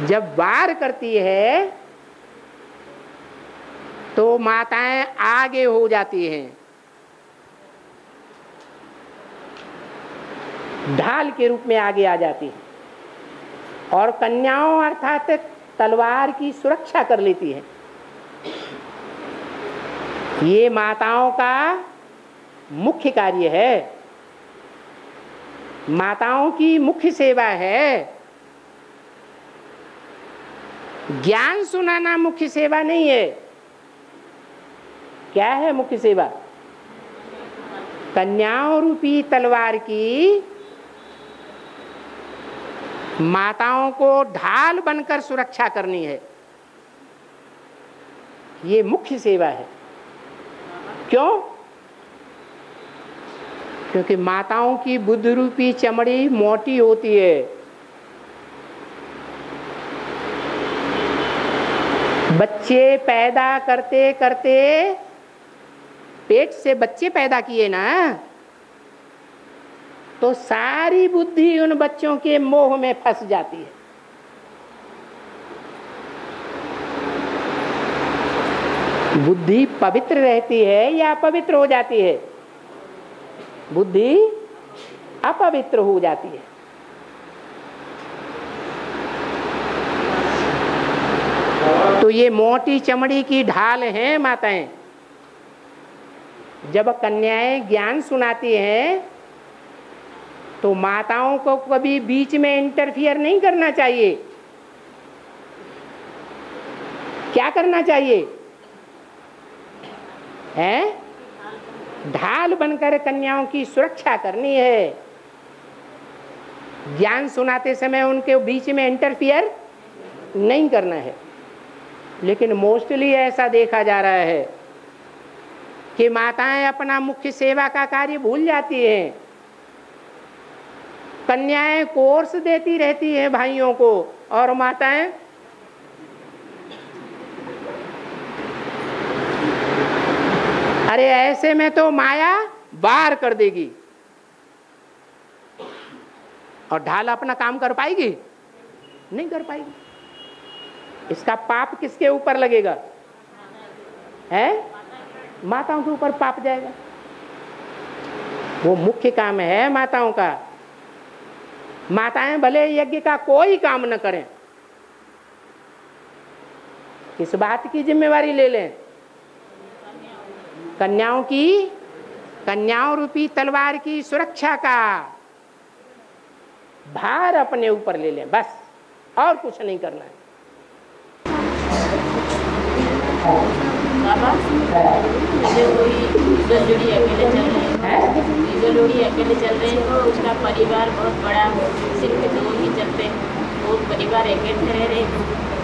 जब वार करती है तो माताएं आगे हो जाती हैं। ढाल के रूप में आगे आ जाती हैं और कन्याओं अर्थात तलवार की सुरक्षा कर लेती है। ये माताओं का मुख्य कार्य है। माताओं की मुख्य सेवा है। ज्ञान सुनाना मुख्य सेवा नहीं है। क्या है मुख्य सेवा? कन्याओं रूपी तलवार की माताओं को ढाल बनकर सुरक्षा करनी है। ये मुख्य सेवा है। क्यों? क्योंकि माताओं की बुद्ध रूपी चमड़ी मोटी होती है। बच्चे पैदा करते करते पेट से बच्चे पैदा किए ना, तो सारी बुद्धि उन बच्चों के मोह में फंस जाती है। बुद्धि पवित्र रहती है या अपवित्र हो जाती है? बुद्धि अपवित्र हो जाती है। तो ये मोटी चमड़ी की ढाल है माताएं। जब कन्याएं ज्ञान सुनाती हैं तो माताओं को कभी बीच में इंटरफियर नहीं करना चाहिए। क्या करना चाहिए है? ढाल बनकर कन्याओं की सुरक्षा करनी है। ज्ञान सुनाते समय उनके बीच में इंटरफियर नहीं करना है। लेकिन मोस्टली ऐसा देखा जा रहा है कि माताएं अपना मुख्य सेवा का कार्य भूल जाती हैं। कन्याएं कोर्स देती रहती हैं भाइयों को, और माताएं अरे ऐसे में तो माया वार कर देगी और ढाल अपना काम कर पाएगी? नहीं कर पाएगी। इसका पाप किसके ऊपर लगेगा? है माताओं के ऊपर पाप जाएगा। वो मुख्य काम है माताओं का। माताएं भले यज्ञ का कोई काम न करें, किस बात की जिम्मेवारी ले लें? कन्याओं रूपी तलवार की सुरक्षा का भार अपने ऊपर ले लें, बस, और कुछ नहीं करना है। बाबा जैसे कोई जोड़ी अकेले चल रहे हैं, जो जोड़ी अकेले चल रहे हैं, उसका परिवार बहुत बड़ा, सिर्फ दो ही चलते हैं, वो परिवार इकट्ठे रह रहे,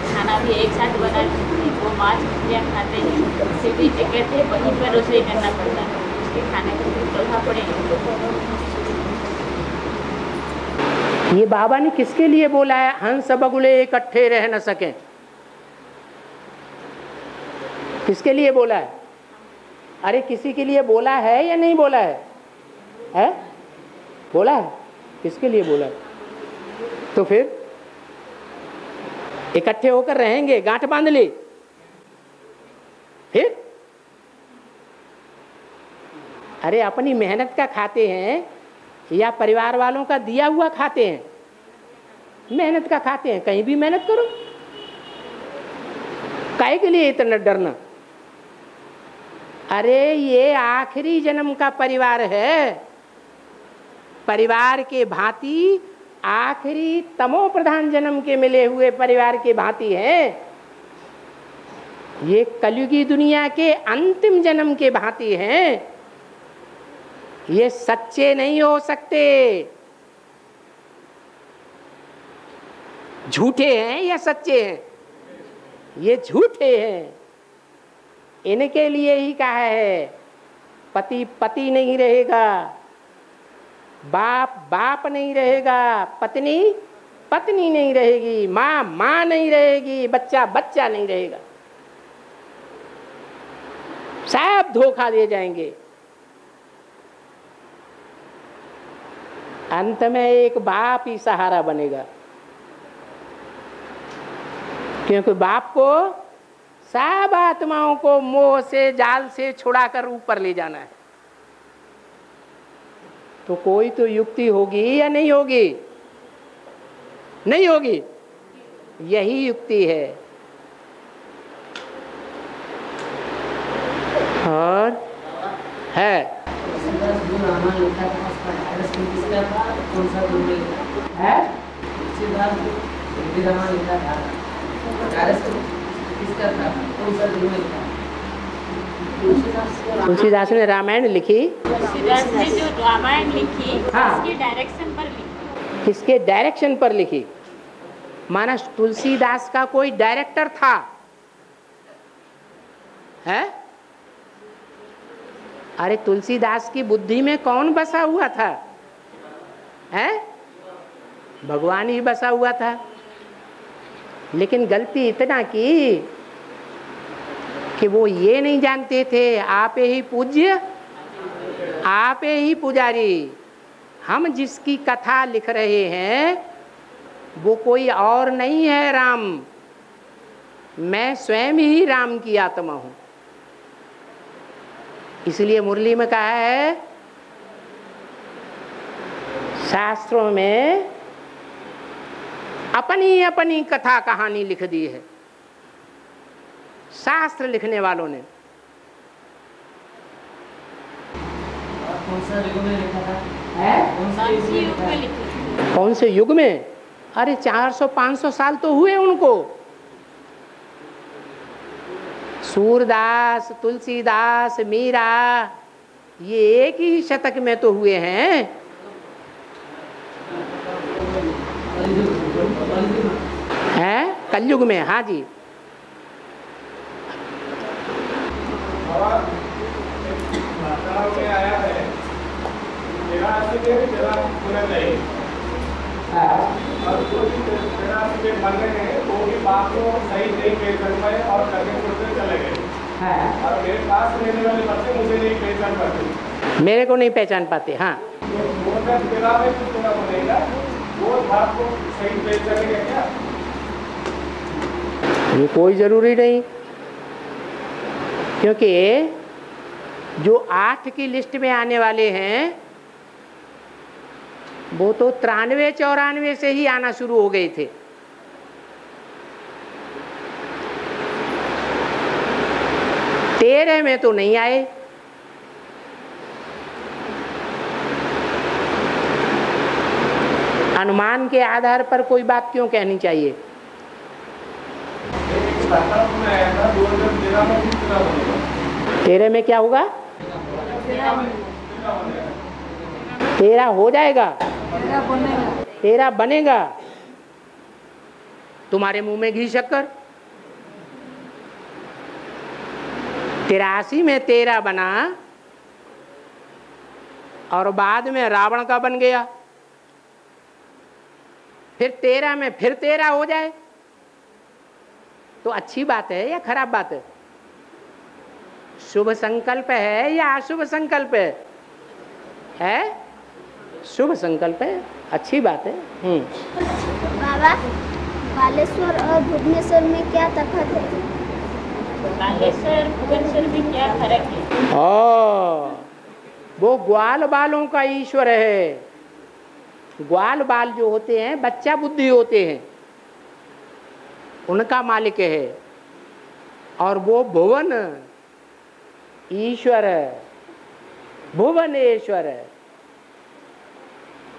खाना भी एक साथ बना, वो मांस मछलियाँ खाते हैं, सिर्फ इकट्ठे वहीं पर रसोई करना पड़ता है, उसके खाने को प्रभाव पड़ेगा। ये बाबा ने किसके लिए बोला है हंस बगुले इकट्ठे रह न सकें? किसके लिए बोला है? अरे किसी के लिए बोला है या नहीं बोला है? है? बोला है। किसके लिए बोला है? तो फिर इकट्ठे होकर रहेंगे, गांठ बांध ली, फिर अरे अपनी मेहनत का खाते हैं या परिवार वालों का दिया हुआ खाते हैं? मेहनत का खाते हैं, कहीं भी मेहनत करो। काहे के लिए इतना डरना? अरे ये आखिरी जन्म का परिवार है। परिवार के भांति आखिरी तमो प्रधान जन्म के मिले हुए परिवार के भांति है। ये कलयुगी दुनिया के अंतिम जन्म के भांति हैं। ये सच्चे नहीं हो सकते। झूठे हैं या सच्चे हैं? ये झूठे हैं। इनके लिए ही कहा है पति पति नहीं रहेगा, बाप बाप नहीं रहेगा, पत्नी पत्नी नहीं रहेगी, माँ माँ नहीं रहेगी, बच्चा बच्चा नहीं रहेगा। सब धोखा दे जाएंगे। अंत में एक बाप ही सहारा बनेगा, क्योंकि बाप को सब आत्माओं को मोह से जाल से छुड़ाकर ऊपर ले जाना है। तो कोई तो युक्ति होगी या नहीं होगी? नहीं होगी। यही युक्ति है। और है तुलसीदास ने रामायण लिखी। तुलसीदास ने जो रामायण लिखी, हाँ। किसके डायरेक्शन पर लिखी? किसके डायरेक्शन पर लिखी? माना तुलसीदास का कोई डायरेक्टर था? है? अरे तुलसीदास की बुद्धि में कौन बसा हुआ था? है भगवान ही बसा हुआ था। लेकिन गलती इतना की कि वो ये नहीं जानते थे आप ही पूज्य आप ही पुजारी। हम जिसकी कथा लिख रहे हैं वो कोई और नहीं है राम, मैं स्वयं ही राम की आत्मा हूं। इसलिए मुरली में कहा है, शास्त्रों में अपनी अपनी कथा कहानी लिख दी है शास्त्र लिखने वालों ने। कौन सा युग में लिखा था? कौन से युग में? अरे 400-500 साल तो हुए उनको। सूरदास, तुलसीदास, मीरा, ये एक ही शतक में तो हुए हैं। हैं कलयुग में? हाँ जी। आया है और जो भी बन रहे हैं वो भी बात को सही नहीं पेश कर पाए और करने छोड़ते चले गए। और मेरे पास रहने वाले बच्चे मुझे नहीं पहचान पाते, मेरे को नहीं पहचान पाते। हाँ वो जब तेरा में कुछ थोड़ा बनेगा वो बात को सही पेश करेगा क्या? ये कोई जरूरी नहीं, क्योंकि जो 8 की लिस्ट में आने वाले हैं वो तो 93-94 से ही आना शुरू हो गए थे। तेरह में तो नहीं आए। अनुमान के आधार पर कोई बात क्यों कहनी चाहिए? तेरह में क्या होगा? 13 हो जाएगा, 13 बनेगा। तुम्हारे मुंह में घी शक्कर। 83 में 13 बना और बाद में रावण का बन गया। फिर 13 में फिर 13 हो जाए तो अच्छी बात है या खराब बात है? शुभ संकल्प है या अशुभ संकल्प है? है शुभ संकल्प है, अच्छी बात है। बाबा, बालेश्वर और भुवनेश्वर में क्या तफावत है? बालेश्वर भुवनेश्वर में क्या फर्क है? वो ग्वाल बालों का ईश्वर है। ग्वाल बाल जो होते हैं बच्चा बुद्धि होते हैं, उनका मालिक है। और वो भुवन ईश्वर है, भुवनेश्वर है।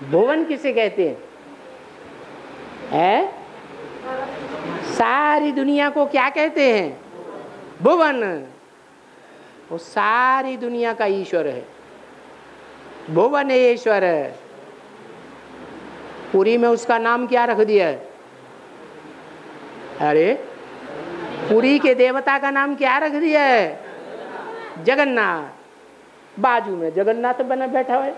भुवन किसे कहते हैं? सारी दुनिया को क्या कहते हैं? भुवन। वो सारी दुनिया का ईश्वर है, भुवनेश्वर है। पुरी में उसका नाम क्या रख दिया है? अरे पुरी के देवता का नाम क्या रख दिया है? जगन्नाथ। बाजू में जगन्नाथ बना बैठा है।